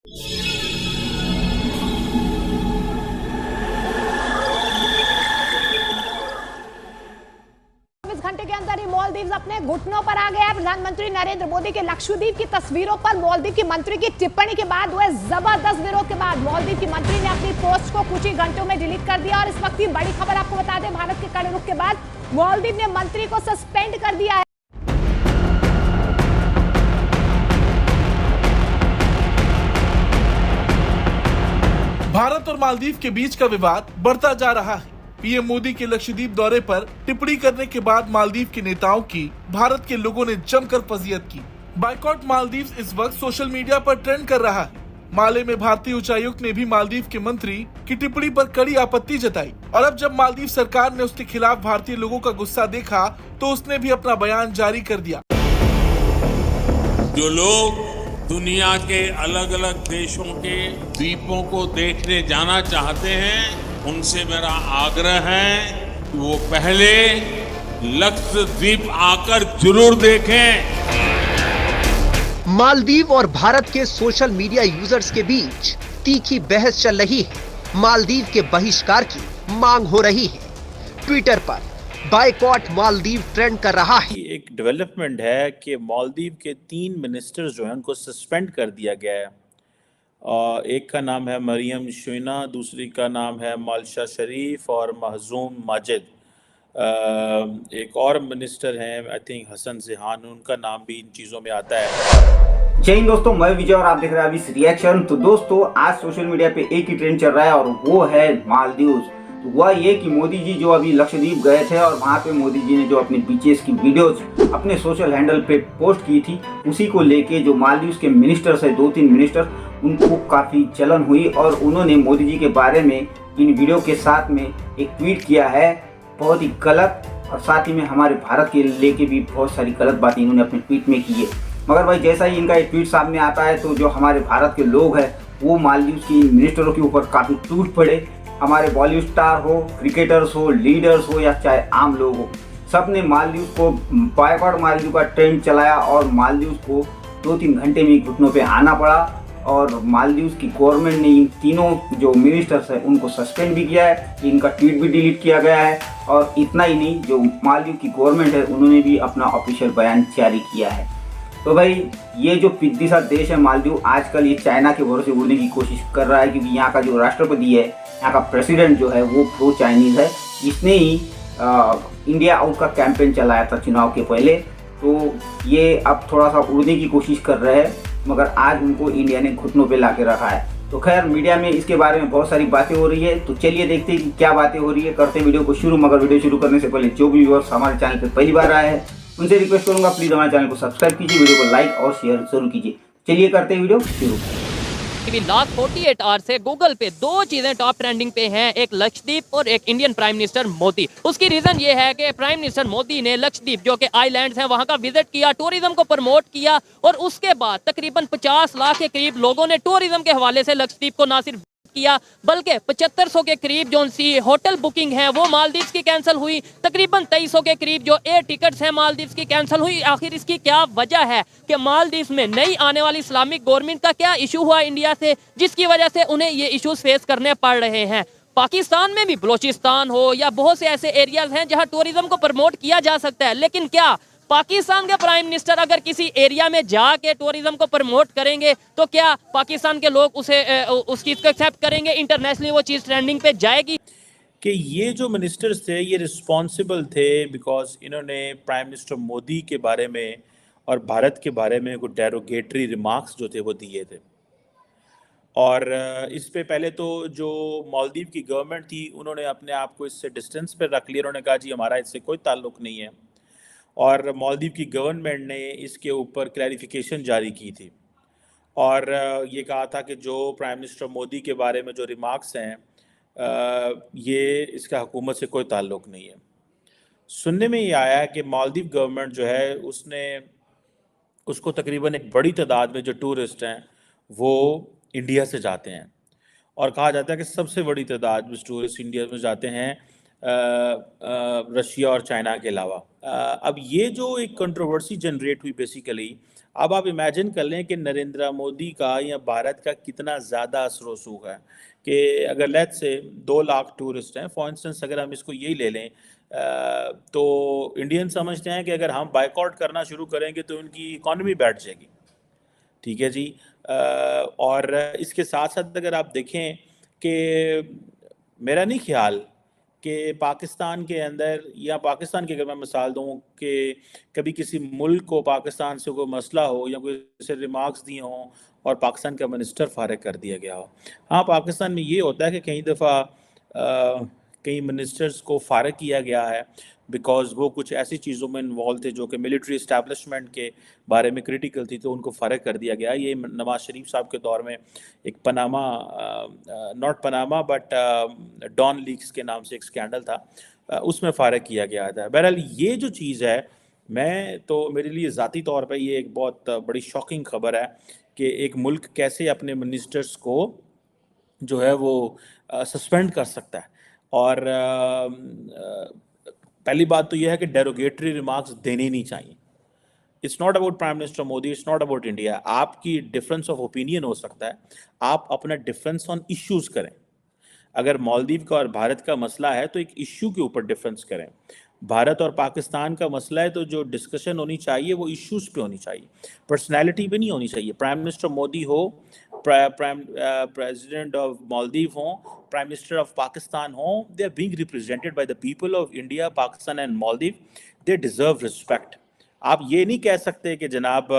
घंटे के अंदर ही मालदीव अपने घुटनों पर आ गया है। प्रधानमंत्री नरेंद्र मोदी के लक्षद्वीप की तस्वीरों पर मालदीव की मंत्री की टिप्पणी के बाद हुए जबरदस्त विरोध के बाद मालदीव की मंत्री ने अपनी पोस्ट को कुछ ही घंटों में डिलीट कर दिया। और इस वक्त की बड़ी खबर आपको बता दें, भारत के कड़े रुख के बाद मालदीव ने मंत्री को सस्पेंड कर दिया है। भारत और मालदीव के बीच का विवाद बढ़ता जा रहा है। पीएम मोदी के लक्षद्वीप दौरे पर टिप्पणी करने के बाद मालदीव के नेताओं की भारत के लोगों ने जमकर फजीयत की। बाइकॉट मालदीव इस वक्त सोशल मीडिया पर ट्रेंड कर रहा है। माले में भारतीय उच्चायुक्त ने भी मालदीव के मंत्री की टिप्पणी पर कड़ी आपत्ति जताई। और अब जब मालदीव सरकार ने उसके खिलाफ भारतीय लोगों का गुस्सा देखा तो उसने भी अपना बयान जारी कर दिया। जो लोग दुनिया के अलग अलग देशों के द्वीपों को देखने जाना चाहते हैं, उनसे मेरा आग्रह है कि वो पहले लक्षद्वीप आकर जरूर देखें। मालदीव और भारत के सोशल मीडिया यूजर्स के बीच तीखी बहस चल रही है। मालदीव के बहिष्कार की मांग हो रही है। ट्विटर पर बाइकॉट मालदीव ट्रेंड कर रहा है। एक डेवलपमेंट है कि मालदीव के 3 मिनिस्टर्स जो हैं उनको सस्पेंड कर दिया गया है। एक का नाम है मरियम शुइना, दूसरी का नाम है मालशा शरीफ और महजूम माजिद। एक और मिनिस्टर हैं आई थिंक हसन ज़ेहान, उनका नाम भी इन चीज़ों में आता है। जय हिंद दोस्तों, मैं विजय और आप देख रहे हैं अभी रिएक्शन। तो दोस्तों आज सोशल मीडिया पे एक ही ट्रेंड चल रहा है और वो है मालदीव। तो वह ये कि मोदी जी जो अभी लक्षद्वीप गए थे और वहाँ पे मोदी जी ने जो अपने बीचेस की वीडियोस अपने सोशल हैंडल पे पोस्ट की थी, उसी को लेके जो मालदीव के मिनिस्टर्स है 2-3 मिनिस्टर, उनको काफ़ी जलन हुई और उन्होंने मोदी जी के बारे में इन वीडियो के साथ में एक ट्वीट किया है बहुत ही गलत, और साथ ही में हमारे भारत के लेके भी बहुत सारी गलत बातें इन्होंने अपने ट्वीट में की है। मगर भाई जैसा ही इनका एक ट्वीट सामने आता है तो जो हमारे भारत के लोग हैं वो मालदीव की मिनिस्टरों के ऊपर काफ़ी टूट पड़े। हमारे बॉलीवुड स्टार हो, क्रिकेटर्स हो, लीडर्स हो या चाहे आम लोग हो, सब ने मालदीव को बाइकॉट मालदीव का ट्रेंड चलाया और मालदीव को 2-3 घंटे में घुटनों पे आना पड़ा। और मालदीव की गवर्नमेंट ने इन तीनों जो मिनिस्टर्स हैं उनको सस्पेंड भी किया है, इनका ट्वीट भी डिलीट किया गया है। और इतना ही नहीं, जो मालदीव की गवर्नमेंट है उन्होंने भी अपना ऑफिशियल बयान जारी किया है। तो भाई ये जो पिद्दी सा देश है मालदीव, आजकल ये चाइना के भरोसे उड़ने की कोशिश कर रहा है, क्योंकि यहाँ का जो राष्ट्रपति है, यहाँ का प्रेसिडेंट जो है वो प्रो चाइनीज़ है। इसने ही इंडिया आउट का कैंपेन चलाया था चुनाव के पहले। तो ये अब थोड़ा सा उड़ने की कोशिश कर रहे हैं, मगर आज उनको इंडिया ने घुटनों पे ला के रखा है। तो खैर मीडिया में इसके बारे में बहुत सारी बातें हो रही है, तो चलिए देखते हैं कि क्या बातें हो रही है। करते वीडियो को शुरू, मगर वीडियो शुरू करने से पहले जो भी व्यूअर्स हमारे चैनल पर पहली बार आए हैं उनसे रिक्वेस्ट करूंगा प्लीज़ हमारे चैनल को सब्सक्राइब कीजिए, वीडियो को लाइक और शेयर जरूर कीजिए। चलिए करते हैं वीडियो शुरू। लास्ट 48 आवर से गूगल पे 2 चीजें टॉप ट्रेंडिंग पे हैं, एक लक्षद्वीप और एक इंडियन प्राइम मिनिस्टर मोदी। उसकी रीजन ये है कि प्राइम मिनिस्टर मोदी ने लक्षद्वीप जो कि आइलैंड्स हैं वहां का विजिट किया, टूरिज्म को प्रमोट किया और उसके बाद तकरीबन 50 लाख के करीब लोगों ने टूरिज्म के हवाले से लक्षद्वीप को ना सिर्फ किया बल्कि 7500 के करीब जो सी होटल बुकिंग है वो मालदीव की कैंसिल हुई। तकरीबन 2300 के करीब जो एयर टिकट्स हैं मालदीव की कैंसिल हुई। आखिर इसकी क्या वजह है कि मालदीव में नई आने वाली इस्लामिक गवर्नमेंट का क्या इशू हुआ इंडिया से, जिसकी वजह से उन्हें ये इश्यूज फेस करने पड़ रहे हैं। पाकिस्तान में भी बलोचिस्तान हो या बहुत से ऐसे एरियाज हैं जहां टूरिज्म को प्रमोट किया जा सकता है, लेकिन क्या पाकिस्तान के प्राइम मिनिस्टर अगर किसी एरिया में जाके टूरिज्म को प्रमोट करेंगे तो क्या पाकिस्तान के लोग उस चीज़ को एक्सेप्ट करेंगे? इंटरनेशनली वो चीज़ ट्रेंडिंग पे जाएगी। कि ये जो मिनिस्टर्स थे ये रिस्पॉन्सिबल थे बिकॉज इन्होंने प्राइम मिनिस्टर मोदी के बारे में और भारत के बारे में कुछ डेरोगेटरी रिमार्क्स जो थे वो दिए थे। और इस पे पहले तो जो मालदीव की गवर्नमेंट थी उन्होंने अपने आप को इससे डिस्टेंस पर रख लिया। उन्होंने कहा जी हमारा इससे कोई ताल्लुक़ नहीं है। और मालदीव की गवर्नमेंट ने इसके ऊपर क्लैरिफिकेशन जारी की थी और ये कहा था कि जो प्राइम मिनिस्टर मोदी के बारे में जो रिमार्क्स हैं ये इसका हुकूमत से कोई ताल्लुक़ नहीं है। सुनने में ये आया कि मालदीव गवर्नमेंट जो है उसको तकरीबन एक बड़ी तादाद में जो टूरिस्ट हैं वो इंडिया से जाते हैं और कहा जाता है कि सबसे बड़ी तादाद में टूरिस्ट इंडिया में जाते हैं रशिया और चाइना के अलावा। अब ये जो एक कंट्रोवर्सी जनरेट हुई बेसिकली अब आप इमेजिन कर लें कि नरेंद्र मोदी का या भारत का कितना ज़्यादा असर रसूख है कि अगर लेट्स से 2 लाख टूरिस्ट हैं फॉर इंस्टेंस, अगर हम इसको यही ले लें तो इंडियन समझते हैं कि अगर हम बाइकआउट करना शुरू करेंगे तो उनकी इकॉनमी बैठ जाएगी। ठीक है जी। और इसके साथ साथ अगर आप देखें कि मेरा नहीं ख्याल कि पाकिस्तान के अंदर, या पाकिस्तान की अगर मैं मिसाल दूं कि कभी किसी मुल्क को पाकिस्तान से कोई मसला हो या कोई ऐसे रिमार्क्स दिए हों और पाकिस्तान का मिनिस्टर फारिग कर दिया गया हो। हाँ, पाकिस्तान में ये होता है कि कई दफ़ा कई मिनिस्टर्स को फारिग किया गया है बिकॉज वो कुछ ऐसी चीज़ों में इन्वॉल्व थे जो कि मिलिट्री इस्टेब्लिशमेंट के बारे में क्रिटिकल थी, तो उनको फारिग कर दिया गया। ये नवाज शरीफ साहब के दौर में एक Panama, not Panama but don leaks के नाम से एक स्कैंडल था, उसमें फारिग किया गया था। बहरहाल ये जो चीज़ है, मैं तो मेरे लिए ज़ाती तौर पे ये एक बहुत बड़ी शॉकिंग खबर है कि एक मुल्क कैसे अपने मिनिस्टर्स को जो है वो सस्पेंड कर सकता है। और पहली बात तो यह है कि डेरोगेटरी रिमार्क्स देने ही नहीं चाहिए। It's not about prime minister Modi, it's not about India. आपकी डिफरेंस ऑफ ओपिनियन हो सकता है, आप अपना डिफरेंस ऑन इश्यूज करें। अगर मालदीव का और भारत का मसला है तो एक इश्यू के ऊपर डिफरेंस करें। भारत और पाकिस्तान का मसला है तो जो डिस्कशन होनी चाहिए वो इश्यूज पे होनी चाहिए, पर्सनैलिटी पे नहीं होनी चाहिए। प्राइम मिनिस्टर मोदी हो, प्रेसिडेंट ऑफ मालदीव हो, प्राइम मिनिस्टर ऑफ पाकिस्तान हो, they are being represented by the people of India, Pakistan and Maldives. दे डिजर्व रिस्पेक्ट। आप ये नहीं कह सकते कि जनाब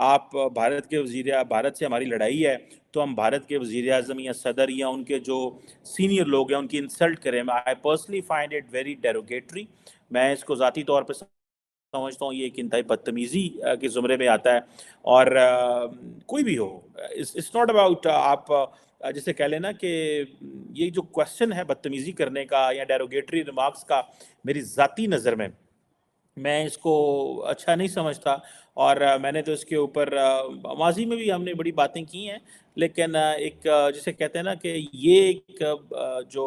आप भारत के वज़ीर, भारत से हमारी लड़ाई है तो हम भारत के वज़ीर आज़म या सदर या उनके जो सीनियर लोग हैं उनकी इंसल्ट करें। I personally find it very derogatory. मैं इसको ज़ाती तौर पे समझता हूँ ये एक इंतहाई बदतमीज़ी के ज़ुमरे में आता है। और कोई भी हो, इट्स नॉट अबाउट आप जैसे कह लेना कि ये जो क्वेश्चन है बदतमीज़ी करने का या डेरोगेटरी रिमार्क्स का, मेरी ज़ाती नज़र में मैं इसको अच्छा नहीं समझता। और मैंने तो इसके ऊपर माजी में भी हमने बड़ी बातें की हैं, लेकिन एक जिसे कहते हैं ना कि ये एक जो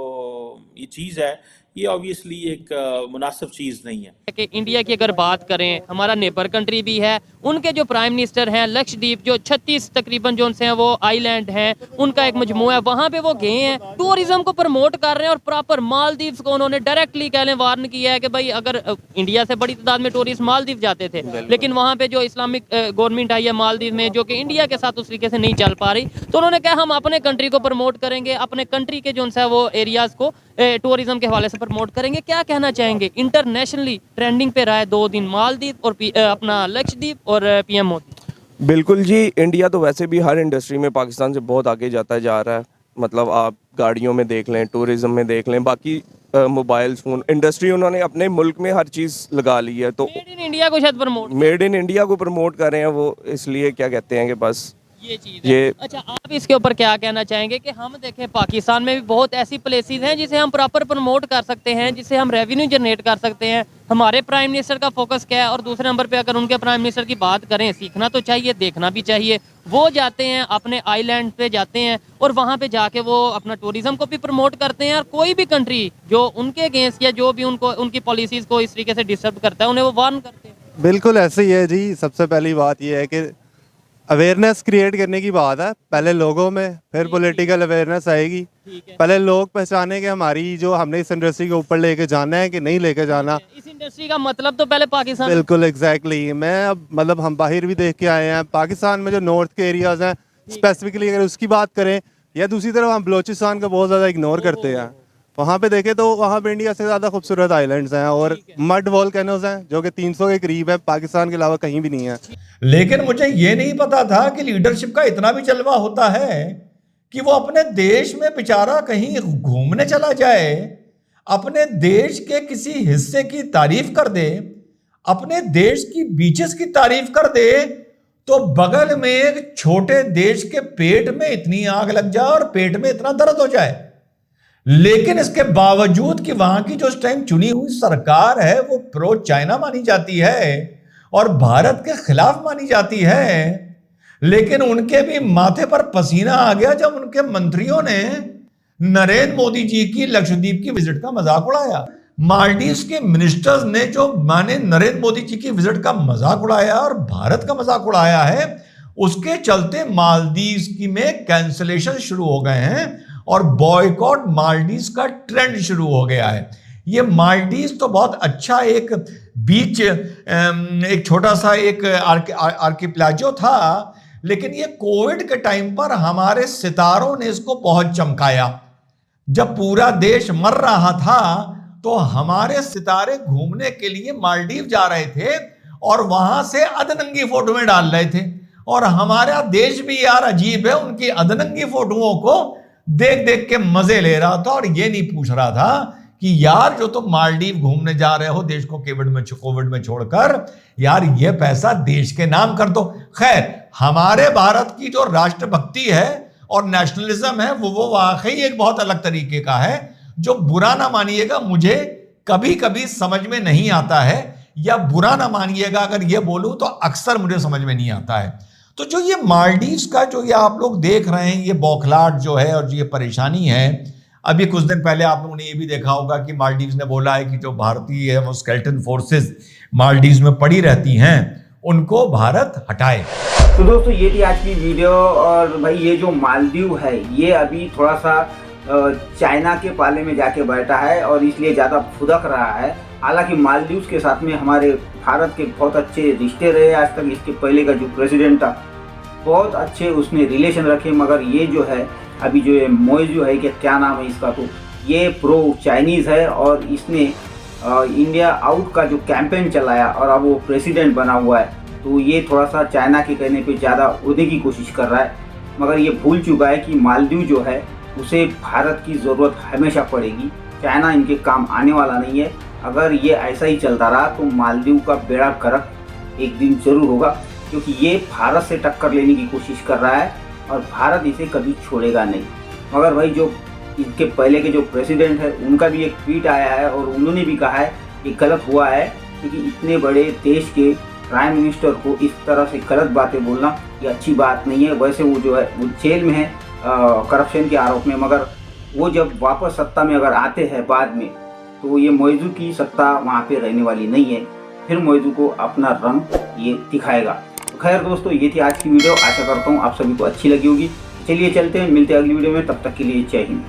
ये चीज़ है ये ऑब्वियसली एक मुनासिब चीज़ नहीं है। कि इंडिया की अगर बात करें, हमारा नेबर कंट्री भी है, उनके जो प्राइम मिनिस्टर हैं लक्षद्वीप, जो 36 तकरीबन जो उनसे हैं वो आइलैंड हैं, उनका एक मजमू है, वहाँ पे वो गए हैं, टूरिज्म को प्रमोट कर रहे हैं। और प्रॉपर मालदीव्स को उन्होंने डायरेक्टली कह लें वार्न किया है कि भाई अगर इंडिया से बड़ी तादाद में टूरिस्ट मालदीव जाते थे, लेकिन वहाँ पे जो इस्लामिक गवर्नमेंट आई है मालदीव में जो कि इंडिया के साथ उस तरीके से नहीं चल पा रही, तो उन्होंने कहा हम अपने कंट्री को प्रमोट करेंगे, अपने कंट्री के जो उनसे वो एरियाज को टूरिज्म के हवाले से प्रमोट करेंगे। क्या कहना चाहेंगे? इंटरनेशनली ट्रेंडिंग पे रहा है 2 दिन मालदीव और अपना लक्षद्वीप और पीएम मोदी। बिल्कुल जी, इंडिया तो वैसे भी हर इंडस्ट्री में पाकिस्तान से बहुत आगे जाता जा रहा है। मतलब आप गाड़ियों में देख लें, टूरिज्म में देख लें, बाकी मोबाइल फोन इंडस्ट्री उन्होंने अपने मुल्क में हर चीज़ लगा ली है। तो मेड इन इंडिया को शायद प्रमोट, मेड इन इंडिया को प्रमोट कर रहे हैं वो, इसलिए क्या कहते हैं कि बस ये चीज़ है। अच्छा, आप इसके ऊपर क्या कहना चाहेंगे कि हम देखें पाकिस्तान में भी बहुत ऐसी प्लेसेस हैं जिसे हम प्रॉपर प्रमोट कर सकते हैं, जिसे हम रेवेन्यू जनरेट कर सकते हैं। हमारे प्राइम मिनिस्टर का फोकस क्या है? और दूसरे नंबर पे अगर उनके प्राइम मिनिस्टर की बात करें, सीखना तो चाहिए, देखना भी चाहिए। वो जाते हैं अपने आइलैंड पे जाते हैं और वहाँ पे जाके वो अपना टूरिज्म को भी प्रमोट करते हैं। और कोई भी कंट्री जो उनके अगेंस्ट या जो भी उनको उनकी पॉलिसीज़ को इस तरीके से डिस्टर्ब करता है, उन्हें वो वार्न करते हैं। बिल्कुल ऐसे ही है जी। सबसे पहली बात ये है कि अवेयरनेस क्रिएट करने की बात है, पहले लोगों में, फिर पॉलिटिकल अवेयरनेस आएगी। पहले लोग पहचाने कि हमारी जो हमने इस इंडस्ट्री के ऊपर लेके जाना है कि नहीं लेके जाना। इस इंडस्ट्री का मतलब तो पहले पाकिस्तान। बिल्कुल एग्जैक्टली। मैं अब मतलब हम बाहर भी देख के आए हैं, पाकिस्तान में जो नॉर्थ के एरियाज हैं स्पेसिफिकली अगर उसकी बात करें, या दूसरी तरफ हम बलोचिस्तान का बहुत ज़्यादा इग्नोर करते हैं। वहाँ पे देखें तो वहाँ पे इंडिया से ज़्यादा खूबसूरत आइलैंड्स हैं और मड वोल्केनोज हैं जो कि 300 के करीब है, पाकिस्तान के अलावा कहीं भी नहीं है। लेकिन मुझे ये नहीं पता था कि लीडरशिप का इतना भी जलवा होता है कि वो अपने देश में बेचारा कहीं घूमने चला जाए, अपने देश के किसी हिस्से की तारीफ कर दे, अपने देश की बीचेस की तारीफ कर दे, तो बगल में एक छोटे देश के पेट में इतनी आग लग जाए और पेट में इतना दर्द हो जाए। लेकिन इसके बावजूद कि वहां की जो इस टाइम चुनी हुई सरकार है वो प्रो चाइना मानी जाती है और भारत के खिलाफ मानी जाती है, लेकिन उनके भी माथे पर पसीना आ गया जब उनके मंत्रियों ने नरेंद्र मोदी जी की लक्षद्वीप की विजिट का मजाक उड़ाया। मालदीव्स के मिनिस्टर्स ने जो माने नरेंद्र मोदी जी की विजिट का मजाक उड़ाया और भारत का मजाक उड़ाया है, उसके चलते मालदीव्स की में कैंसलेशन शुरू हो गए हैं और बॉयकॉट मालदीव्स का ट्रेंड शुरू हो गया है। ये मालदीव्स तो बहुत अच्छा एक बीच, एक छोटा सा एक आर्किप्लाजो था, लेकिन ये कोविड के टाइम पर हमारे सितारों ने इसको बहुत चमकाया। जब पूरा देश मर रहा था तो हमारे सितारे घूमने के लिए मालदीव जा रहे थे और वहां से अधनंगी फोटो में डाल रहे थे, और हमारा देश भी यार अजीब है, उनकी अधनंगी फोटोओं को देख देख के मजे ले रहा था और ये नहीं पूछ रहा था कि यार जो तुम मालदीव घूमने जा रहे हो देश को कोविड में छोड़कर, यार ये पैसा देश के नाम कर दो। खैर, हमारे भारत की जो राष्ट्रभक्ति है और नेशनलिज्म है वो वाकई एक बहुत अलग तरीके का है, जो बुरा ना मानिएगा, मुझे कभी कभी समझ में नहीं आता है, या बुरा ना मानिएगा अगर ये बोलूं तो अक्सर मुझे समझ में नहीं आता है। तो जो ये मालदीव्स का जो ये आप लोग देख रहे हैं, ये बौखलाहट जो है और जो ये परेशानी है, अभी कुछ दिन पहले आप लोगों ने ये भी देखा होगा कि मालदीव्स ने बोला है कि जो भारतीय है वो स्केलेटन फोर्सेस मालदीव्स में पड़ी रहती हैं, उनको भारत हटाए। तो दोस्तों ये थी आज की वीडियो। और भाई ये जो मालदीव है ये अभी थोड़ा सा चाइना के पाले में जाके बैठा है और इसलिए ज़्यादा फुदक रहा है। हालांकि मालदीव के साथ में हमारे भारत के बहुत अच्छे रिश्ते रहे आज तक। इसके पहले का जो प्रेसिडेंट था बहुत अच्छे उसने रिलेशन रखे, मगर ये जो है अभी जो ये मोइजू है कि क्या नाम है इसका, तो ये प्रो चाइनीज़ है और इसने इंडिया आउट का जो कैंपेन चलाया और अब वो प्रेसिडेंट बना हुआ है। तो ये थोड़ा सा चाइना के कहने पे ज़्यादा उड़ने की कोशिश कर रहा है, मगर ये भूल चुका है कि मालदीव जो है उसे भारत की ज़रूरत हमेशा पड़ेगी। चाइना इनके काम आने वाला नहीं है। अगर ये ऐसा ही चलता रहा तो मालदीव का बेड़ा गर्क एक दिन जरूर होगा, क्योंकि ये भारत से टक्कर लेने की कोशिश कर रहा है और भारत इसे कभी छोड़ेगा नहीं। मगर भाई जो इसके पहले के जो प्रेसिडेंट है उनका भी एक ट्वीट आया है और उन्होंने भी कहा है कि गलत हुआ है, क्योंकि इतने बड़े देश के प्राइम मिनिस्टर को इस तरह से गलत बातें बोलना ये अच्छी बात नहीं है। वैसे वो जो है वो जेल में है करप्शन के आरोप में, मगर वो जब वापस सत्ता में अगर आते हैं बाद में तो ये मोइजू की सत्ता वहाँ पे रहने वाली नहीं है, फिर मोइजू को अपना रंग ये दिखाएगा। तो खैर दोस्तों ये थी आज की वीडियो, आशा करता हूँ आप सभी को अच्छी लगी होगी। चलिए चलते हैं, मिलते हैं अगली वीडियो में, तब तक के लिए जय हिंद।